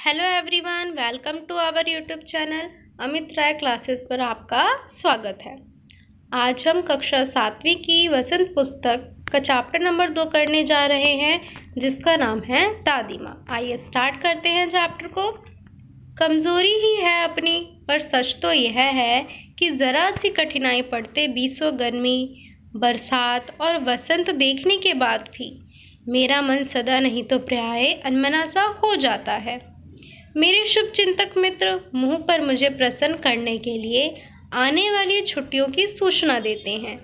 Hello everyone, welcome to our YouTube channel Amit Rai classes पर आपका स्वागत है। आज हम कक्षा 7वीं की वसंत पुस्तक का चैप्टर नंबर 2 करने जा रहे हैं, जिसका नाम है दादी माँ। आइए स्टार्ट करते हैं चैप्टर को। कमज़ोरी ही है अपनी, पर सच तो यह है कि ज़रा सी कठिनाई पड़ते बीसों गर्मी, बरसात और वसंत देखने के बाद भी मेरा मन सदा नहीं तो प्राय अनमना सा हो जाता है। मेरे शुभ चिंतक मित्र मुंह पर मुझे प्रसन्न करने के लिए आने वाली छुट्टियों की सूचना देते हैं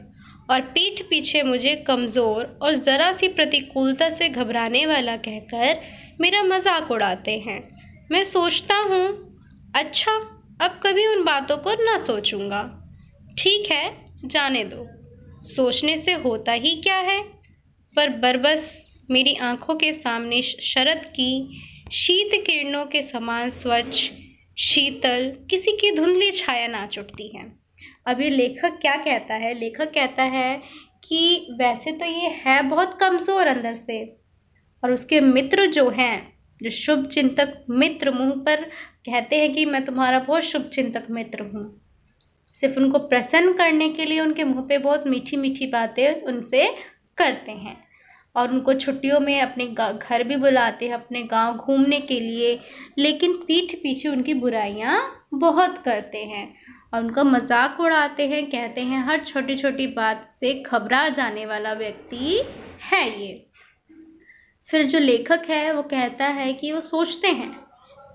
और पीठ पीछे मुझे कमज़ोर और ज़रा सी प्रतिकूलता से घबराने वाला कहकर मेरा मजाक उड़ाते हैं। मैं सोचता हूँ, अच्छा अब कभी उन बातों को न सोचूंगा। ठीक है, जाने दो, सोचने से होता ही क्या है। पर बरबस मेरी आंखों के सामने शरद की शीत किरणों के समान स्वच्छ शीतल किसी की धुंधली छाया नाच उठती है। अब ये लेखक क्या कहता है? लेखक कहता है कि वैसे तो ये है बहुत कमज़ोर अंदर से, और उसके मित्र जो हैं, जो शुभ चिंतक मित्र मुंह पर कहते हैं कि मैं तुम्हारा बहुत शुभ चिंतक मित्र हूँ, सिर्फ उनको प्रसन्न करने के लिए उनके मुंह पे बहुत मीठी मीठी बातें उनसे करते हैं और उनको छुट्टियों में अपने घर भी बुलाते हैं, अपने गांव घूमने के लिए, लेकिन पीठ पीछे उनकी बुराइयां बहुत करते हैं और उनका मजाक उड़ाते हैं। कहते हैं हर छोटी छोटी बात से घबरा जाने वाला व्यक्ति है ये। फिर जो लेखक है वो कहता है कि वो सोचते हैं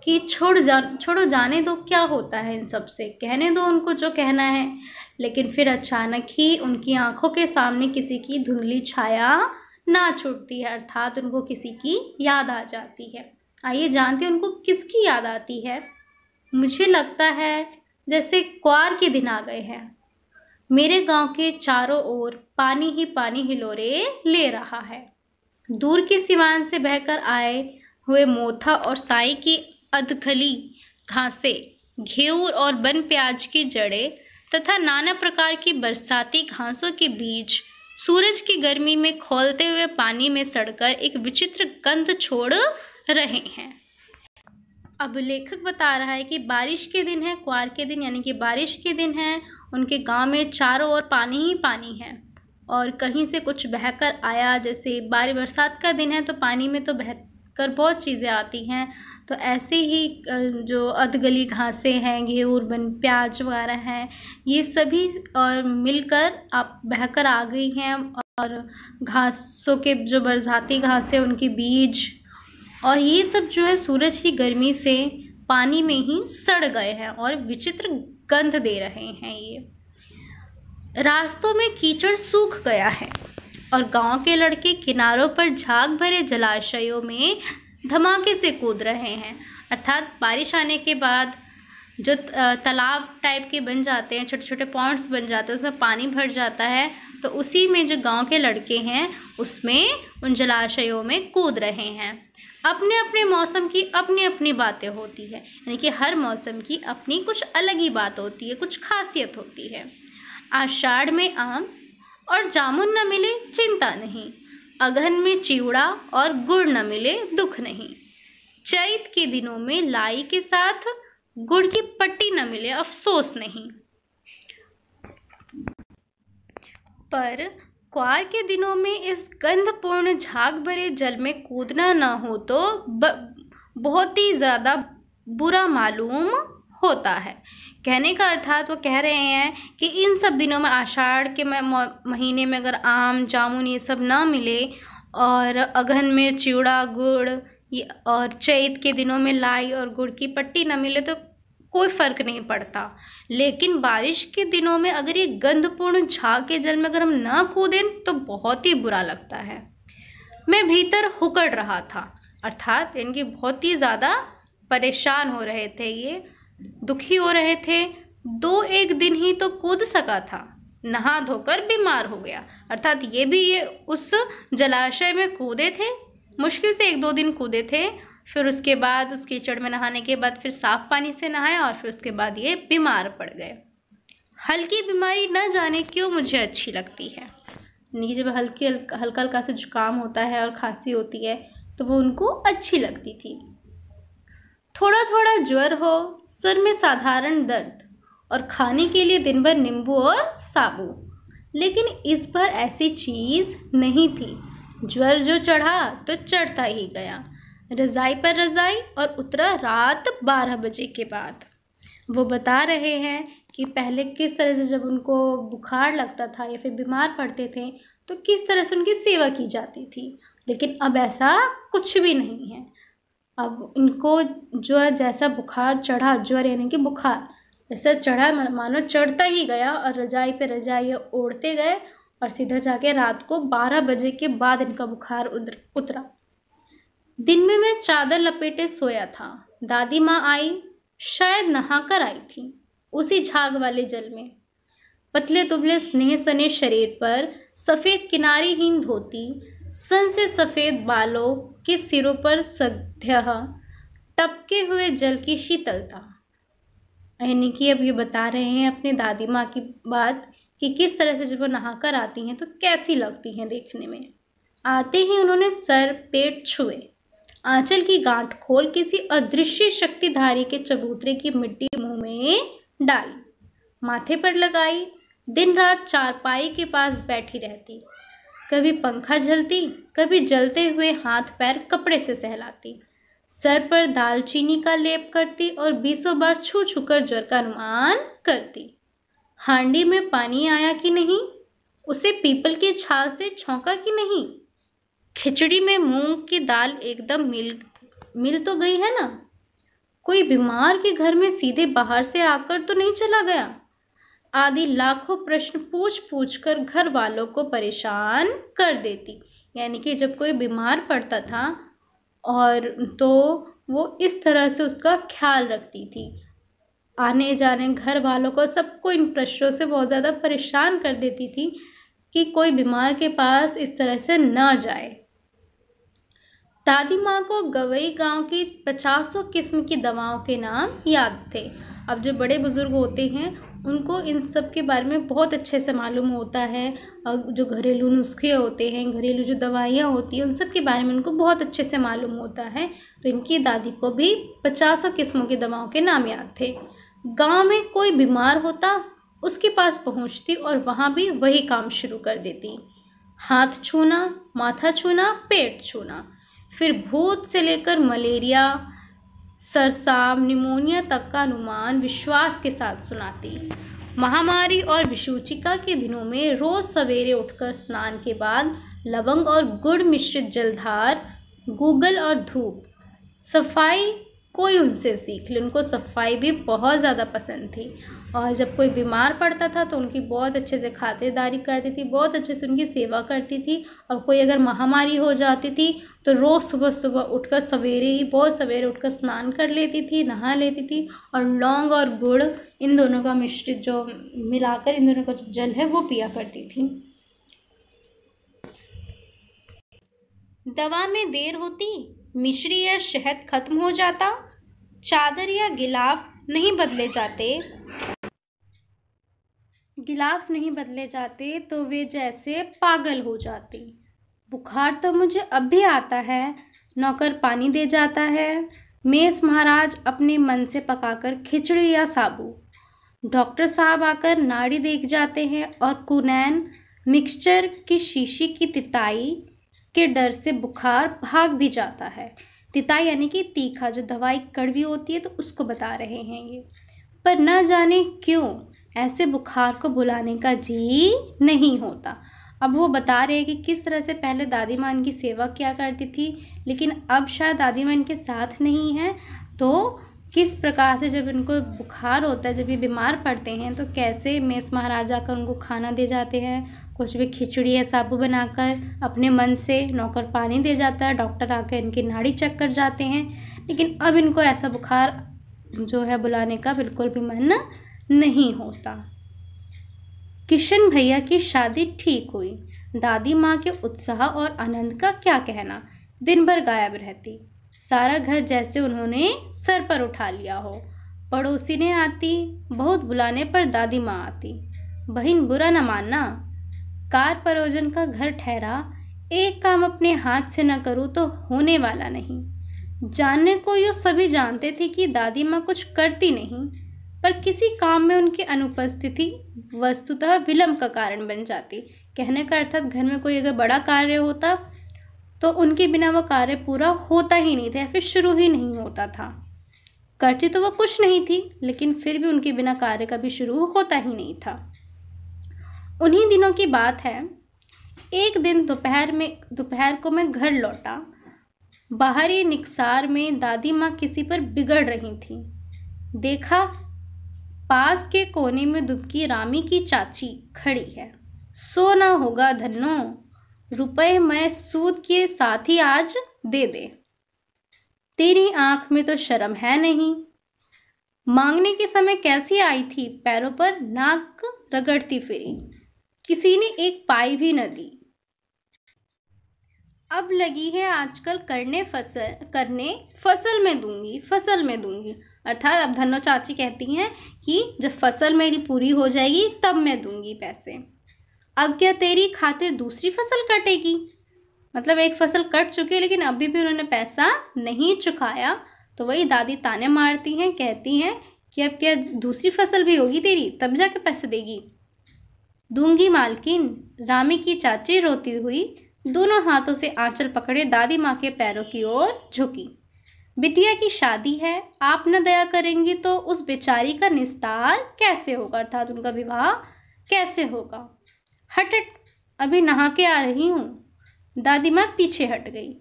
कि छोड़ो जाने दो, क्या होता है इन सब से, कहने दो उनको जो कहना है। लेकिन फिर अचानक ही उनकी आंखों के सामने किसी की धुंधली छाया नाच उठती है, अर्थात उनको किसी की याद आ जाती है। आइए जानते हैं उनको किसकी याद आती है। मुझे लगता है जैसे क्वार के दिन आ गए हैं। मेरे गांव के चारों ओर पानी ही पानी हिलोरे ले रहा है। दूर के सिवान से बहकर आए हुए मोथा और साई की अधखली घासें, घेऊर और बन प्याज की जड़ें तथा नाना प्रकार की बरसाती घासों के बीज सूरज की गर्मी में खौलते हुए पानी में सड़कर एक विचित्र गंध छोड़ रहे हैं। अब लेखक बता रहा है कि बारिश के दिन है, क्वार के दिन यानी कि बारिश के दिन है। उनके गांव में चारों ओर पानी ही पानी है और कहीं से कुछ बहकर आया, जैसे बरसात का दिन है तो पानी में तो बहकर बहुत चीज़ें आती हैं, तो ऐसे ही जो अधगली घासें हैं, घेऊर बन प्याज वगैरह हैं, ये सभी और मिलकर आप बहकर आ गई हैं और घासों के जो बरसाती घासें उनके बीज और ये सब जो है सूरज की गर्मी से पानी में ही सड़ गए हैं और विचित्र गंध दे रहे हैं। ये रास्तों में कीचड़ सूख गया है और गांव के लड़के किनारों पर झाग भरे जलाशयों में धमाके से कूद रहे हैं। अर्थात बारिश आने के बाद जो तालाब टाइप के बन जाते हैं, छोटे छोटे पॉन्ड्स बन जाते हैं, उसमें पानी भर जाता है, तो उसी में जो गांव के लड़के हैं उसमें उन जलाशयों में कूद रहे हैं। अपने अपने मौसम की अपनी अपनी बातें होती है, यानी कि हर मौसम की अपनी कुछ अलग ही बात होती है, कुछ खासियत होती है। आषाढ़ में आम और जामुन न मिले चिंता नहीं, अगहन में चिवड़ा और गुड़ न मिले दुख नहीं, चैत के दिनों में लाई के साथ गुड़ की पट्टी न मिले अफसोस नहीं। पर क्वार के दिनों में इस गंधपूर्ण झाग भरे जल में कूदना न हो तो बहुत ही ज़्यादा बुरा मालूम होता है। कहने का अर्थात वो कह रहे हैं कि इन सब दिनों में, आषाढ़ के महीने में अगर आम जामुन ये सब ना मिले और अगहन में चिवड़ा गुड़ और चैत के दिनों में लाई और गुड़ की पट्टी ना मिले तो कोई फ़र्क नहीं पड़ता, लेकिन बारिश के दिनों में अगर ये गंधपूर्ण झाग के जल में अगर हम ना कूदें तो बहुत ही बुरा लगता है। मैं भीतर हुकड़ रहा था, अर्थात इनकी बहुत ही ज़्यादा परेशान हो रहे थे, ये दुखी हो रहे थे। 2-1 दिन ही तो कूद सका था, नहा धोकर बीमार हो गया। अर्थात ये उस जलाशय में कूदे थे, मुश्किल से 1-2 दिन कूदे थे, फिर उसके बाद उस कीचड़ में नहाने के बाद फिर साफ पानी से नहाया और फिर उसके बाद ये बीमार पड़ गए। हल्की बीमारी न जाने क्यों मुझे अच्छी लगती है, यानी जब हल्का हल्का से जुकाम होता है और खांसी होती है तो वो उनको अच्छी लगती थी। थोड़ा थोड़ा ज्वर हो, सर में साधारण दर्द और खाने के लिए दिन भर नींबू और साबु। लेकिन इस बार ऐसी चीज़ नहीं थी। ज्वर जो चढ़ा तो चढ़ता ही गया, रज़ाई पर रज़ाई, और उतरा रात 12 बजे के बाद। वो बता रहे हैं कि पहले किस तरह से जब उनको बुखार लगता था या फिर बीमार पड़ते थे तो किस तरह से उनकी सेवा की जाती थी, लेकिन अब ऐसा कुछ भी नहीं है। अब इनको जो है जैसा बुखार चढ़ा, ज्वर यानी कि बुखार जैसा चढ़ा, मानो चढ़ता ही गया, और रजाई पे रजाई ओढ़ते गए और सीधा जाके रात को 12 बजे के बाद इनका बुखार उतरा। दिन में मैं चादर लपेटे सोया था। दादी माँ आई, शायद नहाकर आई थी, उसी झाग वाले जल में। पतले दुबले स्नेह सने शरीर पर सफ़ेद किनारीहीन धोती, सन से सफ़ेद बालों के सिरों पर सद्यः टपके हुए जल की शीतलता। यानी कि अब ये बता रहे हैं अपनी दादी माँ की बात कि किस तरह से जब वो नहाकर आती हैं तो कैसी लगती हैं देखने में। आते ही उन्होंने सर पेट छुए, आंचल की गांठ खोल किसी अदृश्य शक्तिधारी के चबूतरे की मिट्टी मुंह में डाली, माथे पर लगाई। दिन रात चारपाई के पास बैठी रहती, कभी पंखा झलती, कभी जलते हुए हाथ पैर कपड़े से सहलाती, सर पर दालचीनी का लेप करती और 20 बार छू छूकर ज्वर का अनुमान करती। हांडी में पानी आया कि नहीं, उसे पीपल की छाल से छौंका कि नहीं, खिचड़ी में मूंग की दाल एकदम मिल तो गई है ना, कोई बीमार के घर में सीधे बाहर से आकर तो नहीं चला गया, आदि लाखों प्रश्न पूछ पूछ कर घर वालों को परेशान कर देती। यानी कि जब कोई बीमार पड़ता था और तो वो इस तरह से उसका ख्याल रखती थी, आने जाने घर वालों को सबको इन प्रश्नों से बहुत ज़्यादा परेशान कर देती थी कि कोई बीमार के पास इस तरह से न जाए। दादी माँ को गवई गांव की 50 किस्म की दवाओं के नाम याद थे। अब जो बड़े बुजुर्ग होते हैं उनको इन सब के बारे में बहुत अच्छे से मालूम होता है, और जो घरेलू नुस्खे होते हैं, घरेलू जो दवाइयाँ होती हैं, उन सब के बारे में उनको बहुत अच्छे से मालूम होता है। तो इनकी दादी को भी 50 किस्मों की दवाओं के नाम याद थे। गांव में कोई बीमार होता, उसके पास पहुंचती और वहाँ भी वही काम शुरू कर देती, हाथ छूना, माथा छूना, पेट छूना, फिर भूत से लेकर मलेरिया, सरसाम, निमोनिया तक का अनुमान विश्वास के साथ सुनाती। महामारी और विषुचिका के दिनों में रोज सवेरे उठकर स्नान के बाद लवंग और गुड़ मिश्रित जलधार, गूगल और धूप, सफाई कोई उनसे सीख ले। उनको सफाई भी बहुत ज़्यादा पसंद थी, और जब कोई बीमार पड़ता था तो उनकी बहुत अच्छे से खातिरदारी करती थी, बहुत अच्छे से उनकी सेवा करती थी। और कोई अगर महामारी हो जाती थी तो रोज़ सुबह सुबह उठकर सवेरे ही, बहुत सवेरे उठकर स्नान कर लेती थी, नहा लेती थी, और लौंग और गुड़ इन दोनों का मिश्रित जो मिलाकर इन दोनों का जो जल है वो पिया करती थी। दवा में देर होती, मिश्री या शहद खत्म हो जाता, चादर या गिलाफ नहीं बदले जाते तो वे जैसे पागल हो जाती। बुखार तो मुझे अब भी आता है, नौकर पानी दे जाता है, मेस महाराज अपने मन से पकाकर खिचड़ी या साबू, डॉक्टर साहब आकर नाड़ी देख जाते हैं, और कुनैन मिक्सचर की शीशी की तिताई के डर से बुखार भाग भी जाता है। तिताई यानी कि तीखा, जो दवाई कड़वी होती है तो उसको बता रहे हैं ये। पर न जाने क्यों ऐसे बुखार को भुलाने का जी नहीं होता। अब वो बता रहे हैं कि किस तरह से पहले दादी माँ इनकी सेवा किया करती थी, लेकिन अब शायद दादी माँ इनके साथ नहीं है, तो किस प्रकार से जब इनको बुखार होता है, जब ये बीमार पड़ते हैं, तो कैसे मेस महाराजा आकर उनको खाना दे जाते हैं, कुछ भी खिचड़ी या साबू बनाकर अपने मन से, नौकर पानी दे जाता है, डॉक्टर आकर इनकी नाड़ी चेक कर जाते हैं। लेकिन अब इनको ऐसा बुखार जो है बुलाने का बिल्कुल भी मन नहीं होता। किशन भैया की शादी ठीक हुई। दादी माँ के उत्साह और आनंद का क्या कहना, दिन भर गायब रहती, सारा घर जैसे उन्होंने सर पर उठा लिया हो। पड़ोसी ने आती, बहुत बुलाने पर दादी माँ आती। बहन बुरा न मानना, कार परोजन का घर ठहरा, एक काम अपने हाथ से न करूँ तो होने वाला नहीं। जानने को यो सभी जानते थे कि दादी माँ कुछ करती नहीं, पर किसी काम में उनकी अनुपस्थिति वस्तुतः विलंब का कारण बन जाती। कहने का अर्थात घर में कोई अगर बड़ा कार्य होता तो उनके बिना वो कार्य पूरा होता ही नहीं था या फिर शुरू ही नहीं होता था। करती तो वो कुछ नहीं थी, लेकिन फिर भी उनके बिना कार्य कभी शुरू होता ही नहीं था। उन्हीं दिनों की बात है। एक दिन दोपहर को मैं घर लौटा। बाहरी निकसार में दादी माँ किसी पर बिगड़ रही थी। देखा, पास के कोने में दुबकी रामी की चाची खड़ी है। सोना होगा धन्नो, रुपए मैं सूद के साथ ही आज दे दे। तेरी आंख में तो शर्म है नहीं। मांगने के समय कैसी आई थी, पैरों पर नाक रगड़ती फिरी। किसी ने एक पाई भी न दी। अब लगी है आजकल करने फसल में दूंगी। अर्थात अब धन्नो चाची कहती हैं कि जब फसल मेरी पूरी हो जाएगी तब मैं दूंगी पैसे। अब क्या तेरी खातिर दूसरी फसल कटेगी? मतलब एक फसल कट चुकी है लेकिन अभी भी उन्होंने पैसा नहीं चुकाया। तो वही दादी ताने मारती हैं, कहती हैं कि अब क्या दूसरी फसल भी होगी तेरी, तब जाके पैसे देगी। दूंगी मालकिन, रामी की चाची रोती हुई दोनों हाथों से आंचल पकड़े दादी माँ के पैरों की ओर झुकी। बिटिया की शादी है, आप न दया करेंगी तो उस बेचारी का निस्तार कैसे होगा, अर्थात उनका विवाह कैसे होगा। हट हट, अभी नहा के आ रही हूँ। दादी माँ पीछे हट गई।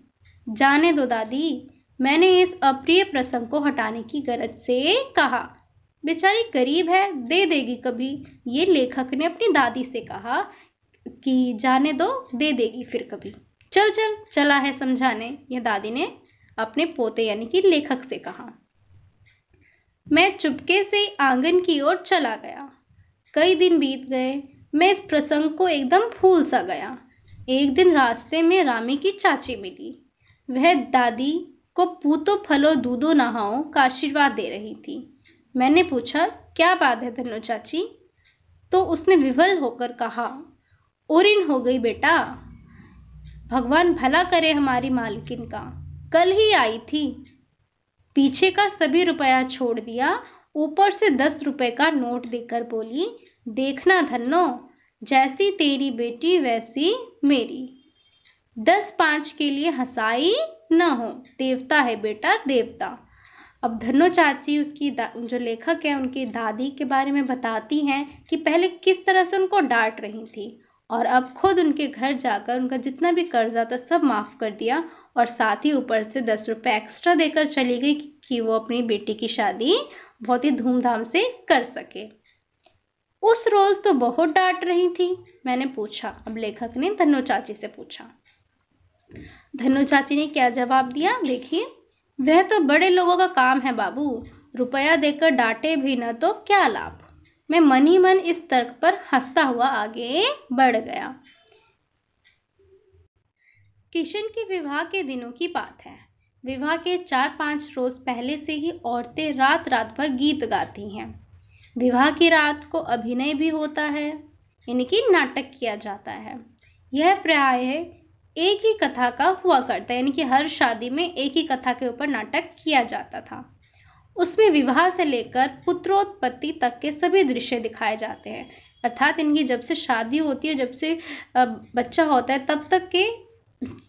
जाने दो दादी, मैंने इस अप्रिय प्रसंग को हटाने की गरज से कहा। बेचारी गरीब है, दे देगी कभी। ये लेखक ने अपनी दादी से कहा कि जाने दो, दे देगी फिर कभी। चल चल, चला है समझाने, यह दादी ने अपने पोते यानी कि लेखक से कहा। मैं चुपके से आंगन की ओर चला गया। कई दिन बीत गए, मैं इस प्रसंग को एकदम भूल सा गया। एक दिन रास्ते में रामी की चाची मिली। वह दादी को पूतो फलो दूधो नहाओ का आशीर्वाद दे रही थी। मैंने पूछा, क्या बात है धन्नो चाची? तो उसने विवल होकर कहा, ओरिन हो गई बेटा। भगवान भला करे हमारी मालकिन का। कल ही आई थी, पीछे का सभी रुपया छोड़ दिया, ऊपर से 10 रुपए का नोट देकर बोली, देखना धन्नो, जैसी तेरी बेटी वैसी मेरी। 10-5 के लिए हंसाई न हो, देवता है बेटा देवता। अब धन्नो चाची उसकी जो लेखक है उनकी दादी के बारे में बताती हैं कि पहले किस तरह से उनको डांट रही थी और अब खुद उनके घर जाकर उनका जितना भी कर्जा था सब माफ़ कर दिया और साथ ही ऊपर से 10 रुपये एक्स्ट्रा देकर चली गई कि वो अपनी बेटी की शादी बहुत ही धूमधाम से कर सके। उस रोज़ तो बहुत डांट रही थी, मैंने पूछा। अब लेखक ने धन्नो चाची से पूछा। धन्नो चाची ने क्या जवाब दिया, देखिए। वह तो बड़े लोगों का काम है बाबू, रुपया देकर डांटे भी न तो क्या लाभ। मैं मन ही मन इस तर्क पर हंसता हुआ आगे बढ़ गया। किशन के विवाह के दिनों की बात है। विवाह के 4-5 रोज पहले से ही औरतें रात रात भर गीत गाती हैं। विवाह की रात को अभिनय भी होता है, यानी कि नाटक किया जाता है। यह प्रायः एक ही कथा का हुआ करता है, यानी कि हर शादी में एक ही कथा के ऊपर नाटक किया जाता था। उसमें विवाह से लेकर पुत्रोत्पत्ति तक के सभी दृश्य दिखाए जाते हैं। अर्थात इनकी जब से शादी होती है, जब से बच्चा होता है, तब तक के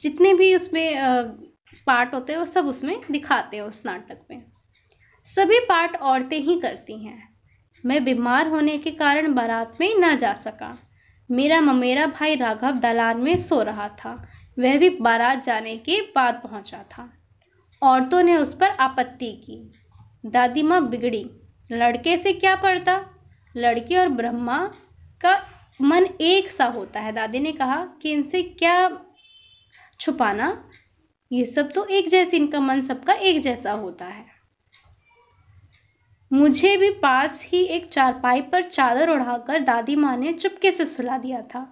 जितने भी उसमें पार्ट होते हैं वो सब उसमें दिखाते हैं। उस नाटक में सभी पार्ट औरतें ही करती हैं। मैं बीमार होने के कारण बारात में ना जा सका। मेरा ममेरा भाई राघव दलान में सो रहा था, वह भी बारात जाने के बाद पहुंचा था। औरतों ने उस पर आपत्ति की। दादी माँ बिगड़ी, लड़के से क्या पड़ता, लड़की और ब्रह्मा का मन एक सा होता है। दादी ने कहा कि इनसे क्या छुपाना, ये सब तो एक जैसे, इनका मन सबका एक जैसा होता है। मुझे भी पास ही एक चारपाई पर चादर उड़ाकर दादी माँ ने चुपके से सुला दिया था।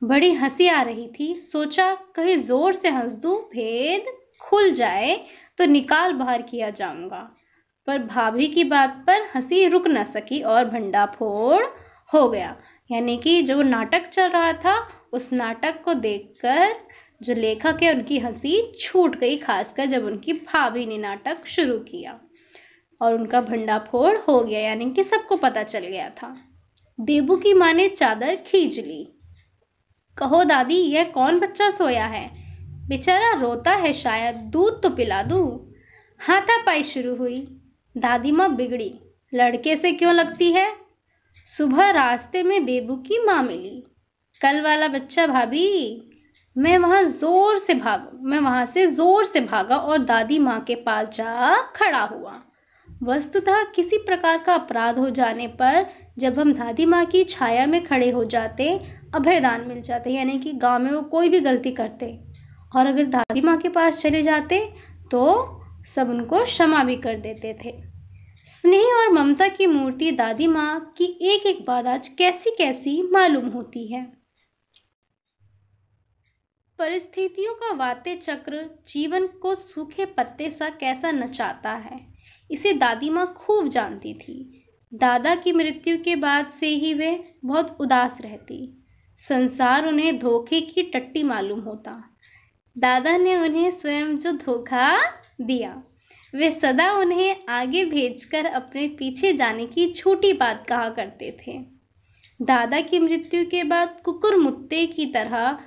बड़ी हंसी आ रही थी। सोचा कहीं जोर से हंस दूं, भेद खुल जाए तो निकाल बाहर किया जाऊंगा, पर भाभी की बात पर हंसी रुक न सकी और भंडाफोड़ हो गया। यानी कि जो नाटक चल रहा था उस नाटक को देखकर जो लेखक है उनकी हंसी छूट गई, खासकर जब उनकी भाभी ने नाटक शुरू किया और उनका भंडाफोड़ हो गया, यानी कि सबको पता चल गया था। देबू की माँ ने चादर खींच ली। कहो दादी, यह कौन बच्चा सोया है? बेचारा रोता है शायद, दूध तो पिला दूँ। हाथापाई शुरू हुई। दादी माँ बिगड़ी। लड़के से क्यों लगती है? सुबह रास्ते में देबू की माँ मिली। कल वाला बच्चा भाभी। मैं वहाँ से जोर से भागा और दादी माँ के पास जा खड़ा हुआ। वस्तुतः किसी प्रकार का अपराध हो जाने पर जब हम दादी माँ की छाया में खड़े हो जाते, अभयदान मिल जाते, यानी कि गांव में वो कोई भी गलती करते और अगर दादी माँ के पास चले जाते तो सब उनको क्षमा भी कर देते थे। स्नेह और ममता की मूर्ति दादी माँ की एक एक बात आज कैसी कैसी मालूम होती है। परिस्थितियों का वात्य चक्र जीवन को सूखे पत्ते सा कैसा नचाता है, इसे दादी माँ खूब जानती थी। दादा की मृत्यु के बाद से ही वे बहुत उदास रहती। संसार उन्हें धोखे की टट्टी मालूम होता। दादा ने उन्हें स्वयं जो धोखा दिया, वे सदा उन्हें आगे भेजकर अपने पीछे जाने की छोटी बात कहा करते थे। दादा की मृत्यु के बाद कुकुर मुत्ते की तरह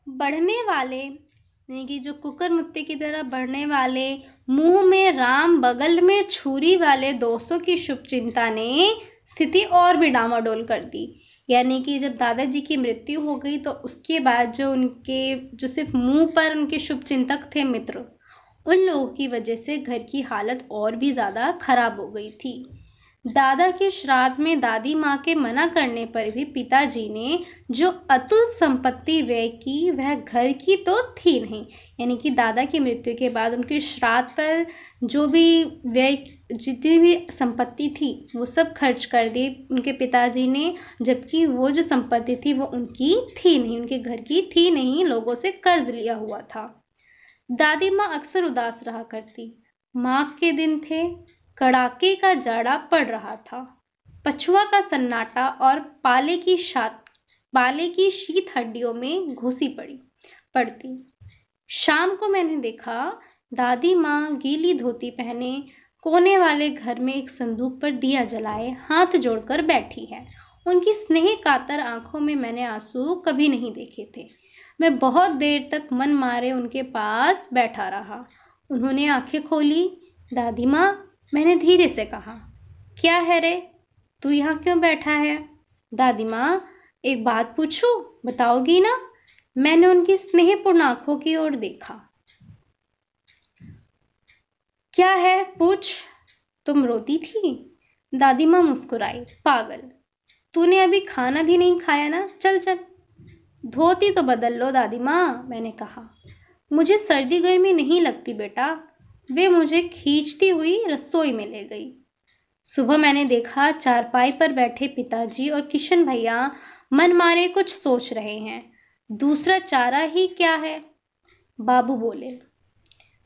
बढ़ने वाले, यानी कि जो कुकर मुत्ते की तरह बढ़ने वाले, मुंह में राम बगल में छुरी वाले दोस्तों की शुभचिंता ने स्थिति और भी डामाडोल कर दी। यानी कि जब दादाजी की मृत्यु हो गई तो उसके बाद जो सिर्फ मुंह पर उनके शुभचिंतक थे मित्र, उन लोगों की वजह से घर की हालत और भी ज़्यादा खराब हो गई थी। दादा के श्राद्ध में दादी माँ के मना करने पर भी पिताजी ने जो अतुल संपत्ति व्यय की वह घर की तो थी नहीं, यानी कि दादा की मृत्यु के बाद उनके श्राद्ध पर जो भी व्यय, जितनी भी संपत्ति थी वो सब खर्च कर दी उनके पिताजी ने, जबकि वो जो संपत्ति थी वो उनकी थी नहीं, उनके घर की थी नहीं, लोगों से कर्ज लिया हुआ था। दादी माँ अक्सर उदास रहा करती। माघ के दिन थे, कड़ाके का जाड़ा पड़ रहा था। पछुआ का सन्नाटा और पाले की शीत हड्डियों में घुसी पड़ती। शाम को मैंने देखा दादी माँ गीली धोती पहने कोने वाले घर में एक संदूक पर दिया जलाए हाथ जोड़कर बैठी है। उनकी स्नेह कातर आंखों में मैंने आंसू कभी नहीं देखे थे। मैं बहुत देर तक मन मारे उनके पास बैठा रहा। उन्होंने आंखें खोली। दादी माँ, मैंने धीरे से कहा, क्या है रे, तू यहाँ क्यों बैठा है? दादी माँ, एक बात पूछूं, बताओगी ना? मैंने उनकी स्नेहपूर्ण आंखों की ओर देखा। क्या है, पूछ। तुम रोती थी? दादी माँ मुस्कुराई। पागल, तूने अभी खाना भी नहीं खाया ना? चल चल, धोती तो बदल लो दादी माँ, मैंने कहा। मुझे सर्दी गर्मी नहीं लगती बेटा। वे मुझे खींचती हुई रसोई में ले गई। सुबह मैंने देखा चारपाई पर बैठे पिताजी और किशन भैया मन मारे कुछ सोच रहे हैं। दूसरा चारा ही क्या है? बाबू बोले,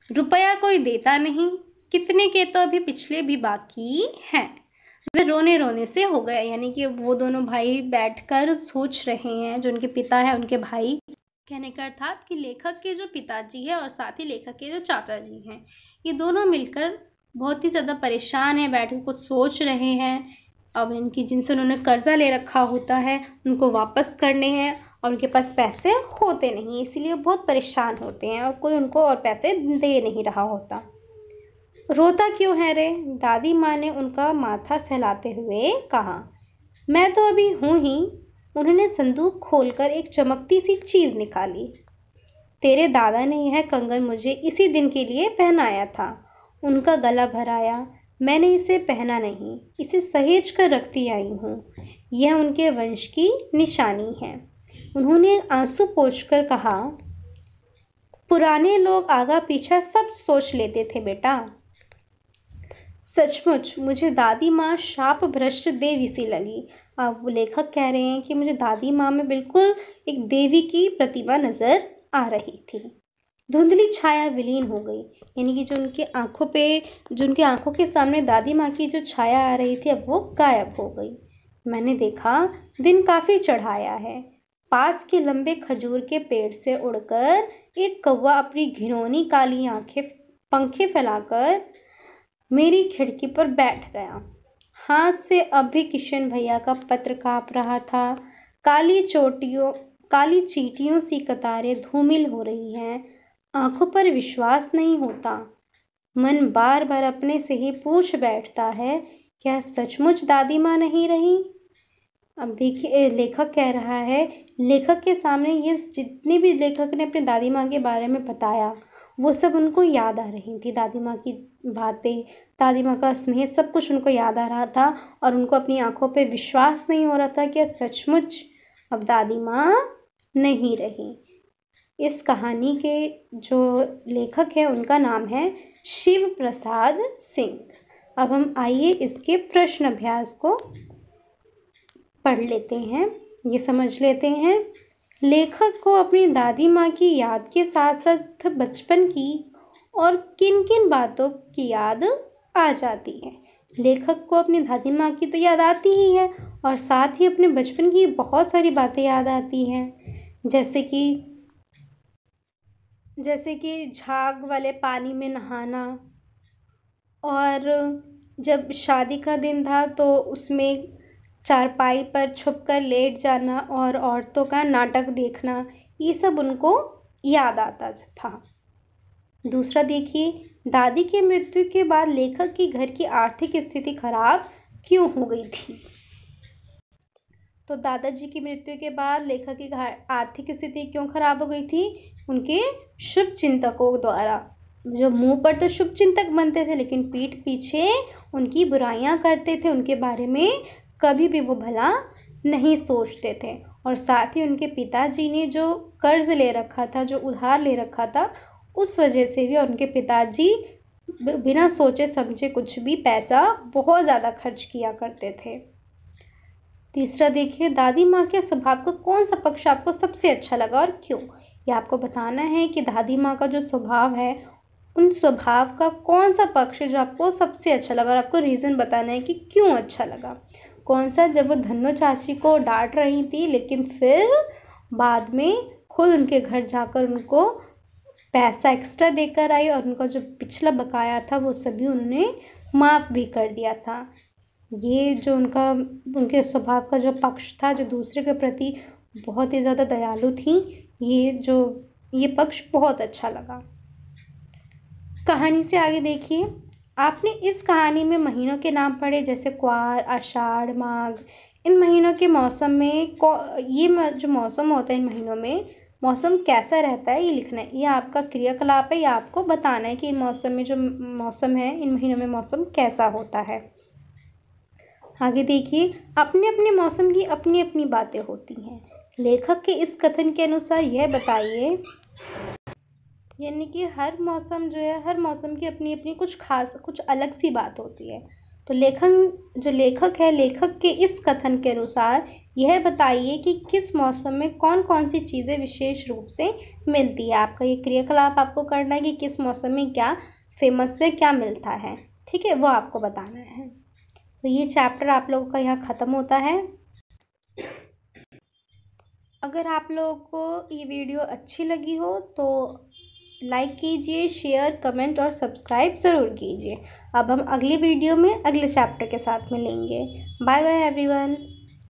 रुपया कोई देता नहीं, कितने के तो अभी पिछले भी बाकी हैं। वे रोने रोने से हो गए, यानी कि वो दोनों भाई बैठकर सोच रहे हैं, जो उनके पिता है उनके भाई। कहने का अर्थात कि लेखक के जो पिताजी है और साथ ही लेखक के जो चाचा जी हैं, ये दोनों मिलकर बहुत ही ज़्यादा परेशान हैं, बैठ कर कुछ सोच रहे हैं। अब इनकी जिनसे उन्होंने कर्जा ले रखा होता है उनको वापस करने हैं और उनके पास पैसे होते नहीं, इसीलिए बहुत परेशान होते हैं और कोई उनको और पैसे दे नहीं रहा होता। रोता क्यों है रे? दादी माँ ने उनका माथा सहलाते हुए कहा। मैं तो अभी हूँ ही। उन्होंने संदूक खोलकर एक चमकती सी चीज़ निकाली। तेरे दादा ने यह कंगन मुझे इसी दिन के लिए पहनाया था। उनका गला भराया। मैंने इसे पहना नहीं, इसे सहेज कर रखती आई हूँ। यह उनके वंश की निशानी है। उन्होंने आंसू पोंछकर कहा, पुराने लोग आगा पीछा सब सोच लेते थे बेटा। सचमुच मुझे दादी माँ शाप भ्रष्ट देवी सी लगी। अब वो लेखक कह रहे हैं कि मुझे दादी माँ में बिल्कुल एक देवी की प्रतिमा नज़र आ रही थी। धुंधली छाया विलीन हो गई, यानी कि जो उनकी आंखों के सामने दादी माँ की जो छाया आ रही थी अब वो गायब हो गई। मैंने देखा दिन काफ़ी चढ़ाया है। पास के लंबे खजूर के पेड़ से उड़कर एक कौवा अपनी घिनौनी काली आंखें पंखे फैलाकर मेरी खिड़की पर बैठ गया। हाथ से अब भी किशन भैया का पत्र काँप रहा था। काली चींटियों सी कतारें धूमिल हो रही हैं। आंखों पर विश्वास नहीं होता। मन बार बार अपने से ही पूछ बैठता है, क्या सचमुच दादी माँ नहीं रही? अब देखिए, लेखक कह रहा है, लेखक के सामने ये जितने भी लेखक ने अपने दादी माँ के बारे में बताया वो सब उनको याद आ रही थी। दादी माँ की बातें, दादी माँ का स्नेह, सब कुछ उनको याद आ रहा था और उनको अपनी आंखों पे विश्वास नहीं हो रहा था कि सचमुच अब दादी माँ नहीं रही। इस कहानी के जो लेखक हैं उनका नाम है शिव प्रसाद सिंह। अब हम आइए इसके प्रश्न अभ्यास को पढ़ लेते हैं, ये समझ लेते हैं। लेखक को अपनी दादी माँ की याद के साथ साथ बचपन की और किन किन बातों की याद आ जाती है? लेखक को अपनी दादी माँ की तो याद आती ही है और साथ ही अपने बचपन की बहुत सारी बातें याद आती हैं, जैसे कि झाग वाले पानी में नहाना, और जब शादी का दिन था तो उसमें चारपाई पर छुपकर लेट जाना और औरतों का नाटक देखना, ये सब उनको याद आता था। दूसरा देखिए, दादी की मृत्यु के बाद लेखक की घर की आर्थिक स्थिति खराब क्यों हो गई थी? तो दादाजी की मृत्यु के बाद लेखक की आर्थिक स्थिति क्यों खराब हो गई थी? उनके शुभ चिंतकों द्वारा। जो मुंह पर तो शुभ चिंतक बनते थे लेकिन पीठ पीछे उनकी बुराइयां करते थे, उनके बारे में कभी भी वो भला नहीं सोचते थे। और साथ ही उनके पिताजी ने जो कर्ज ले रखा था, जो उधार ले रखा था, उस वजह से भी उनके पिताजी बिना सोचे समझे कुछ भी पैसा बहुत ज़्यादा खर्च किया करते थे। तीसरा देखिए, दादी माँ के स्वभाव का कौन सा पक्ष आपको सबसे अच्छा लगा और क्यों? ये आपको बताना है कि दादी माँ का जो स्वभाव है, उन स्वभाव का कौन सा पक्ष है जो आपको सबसे अच्छा लगा और आपको रीज़न बताना है कि क्यों अच्छा लगा। कौन सा? जब वो धन्नो चाची को डांट रही थी लेकिन फिर बाद में खुद उनके घर जाकर उनको पैसा एक्स्ट्रा देकर आई और उनका जो पिछला बकाया था वो सभी उन्होंने माफ़ भी कर दिया था। ये जो उनके स्वभाव का जो पक्ष था, जो दूसरे के प्रति बहुत ही ज़्यादा दयालु थी, ये पक्ष बहुत अच्छा लगा। कहानी से आगे देखिए, आपने इस कहानी में महीनों के नाम पढ़े, जैसे क्वार, आषाढ़, माघ। इन महीनों के मौसम में ये जो मौसम होता है, इन महीनों में मौसम कैसा रहता है, ये लिखना है। ये आपका क्रियाकलाप है, ये आपको बताना है कि इन मौसम में जो मौसम है, इन महीनों में मौसम कैसा होता है। आगे देखिए, अपने अपने मौसम की अपनी अपनी बातें होती हैं। लेखक के इस कथन के अनुसार यह बताइए, यानी कि हर मौसम जो है, हर मौसम की अपनी अपनी कुछ खास, कुछ अलग सी बात होती है। तो लेखक है, लेखक के इस कथन के अनुसार यह बताइए कि किस मौसम में कौन कौन सी चीज़ें विशेष रूप से मिलती है। आपका ये क्रियाकलाप आपको करना है कि किस मौसम में क्या फेमस है, क्या मिलता है, ठीक है, वो आपको बताना है। तो ये चैप्टर आप लोगों का यहाँ ख़त्म होता है। अगर आप लोगों को ये वीडियो अच्छी लगी हो तो लाइक कीजिए, शेयर, कमेंट और सब्सक्राइब ज़रूर कीजिए। अब हम अगली वीडियो में अगले चैप्टर के साथ मिलेंगे। Bye bye everyone.